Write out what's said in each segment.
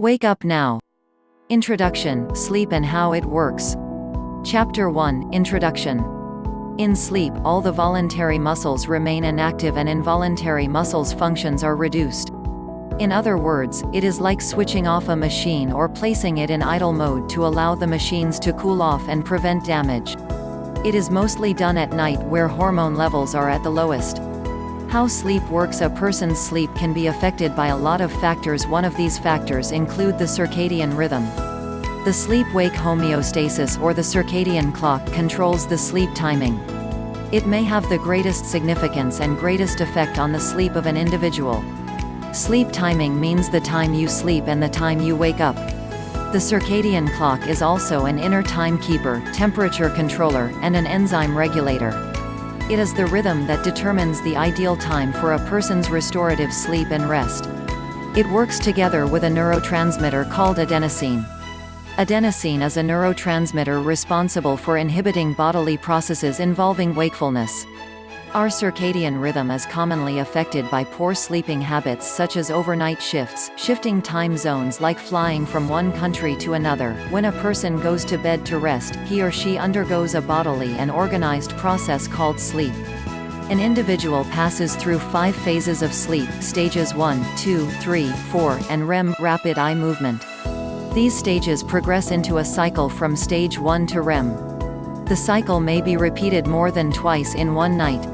Wake up now. Introduction, Sleep and How It Works. Chapter 1, Introduction. In sleep, all the voluntary muscles remain inactive and involuntary muscles' functions are reduced. In other words, it is like switching off a machine or placing it in idle mode to allow the machines to cool off and prevent damage. It is mostly done at night where hormone levels are at the lowest. How sleep works. A person's sleep can be affected by a lot of factors. One of these factors include the circadian rhythm. The sleep-wake homeostasis or the circadian clock controls the sleep timing. It may have the greatest significance and greatest effect on the sleep of an individual. Sleep timing means the time you sleep and the time you wake up. The circadian clock is also an inner timekeeper, temperature controller, and an enzyme regulator. It is the rhythm that determines the ideal time for a person's restorative sleep and rest. It works together with a neurotransmitter called adenosine. Adenosine is a neurotransmitter responsible for inhibiting bodily processes involving wakefulness. Our circadian rhythm is commonly affected by poor sleeping habits such as overnight shifts, shifting time zones like flying from one country to another. When a person goes to bed to rest, he or she undergoes a bodily and organized process called sleep. An individual passes through 5 phases of sleep, stages 1, 2, 3, 4, and REM, rapid eye movement. These stages progress into a cycle from stage 1 to REM. The cycle may be repeated more than twice in one night.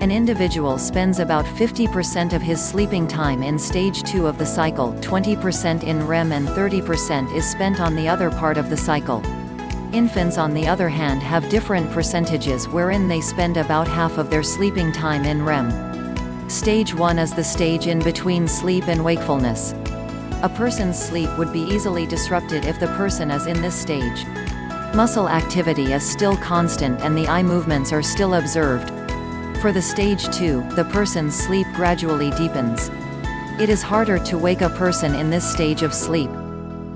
An individual spends about 50% of his sleeping time in stage 2 of the cycle, 20% in REM, and 30% is spent on the other part of the cycle. Infants, on the other hand, have different percentages wherein they spend about half of their sleeping time in REM. Stage 1 is the stage in between sleep and wakefulness. A person's sleep would be easily disrupted if the person is in this stage. Muscle activity is still constant and the eye movements are still observed. For the stage 2, the person's sleep gradually deepens. It is harder to wake a person in this stage of sleep.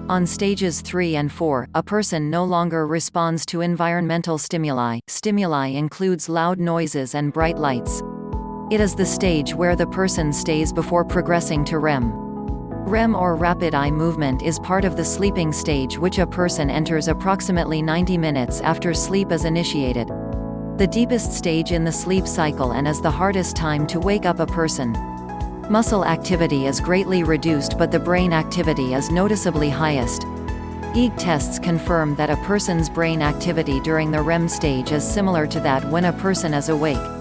On stages 3 and 4, a person no longer responds to environmental stimuli. Stimuli includes loud noises and bright lights. It is the stage where the person stays before progressing to REM. REM or rapid eye movement is part of the sleeping stage which a person enters approximately 90 minutes after sleep is initiated. The deepest stage in the sleep cycle and is the hardest time to wake up a person. Muscle activity is greatly reduced but the brain activity is noticeably highest. EEG tests confirm that a person's brain activity during the REM stage is similar to that when a person is awake.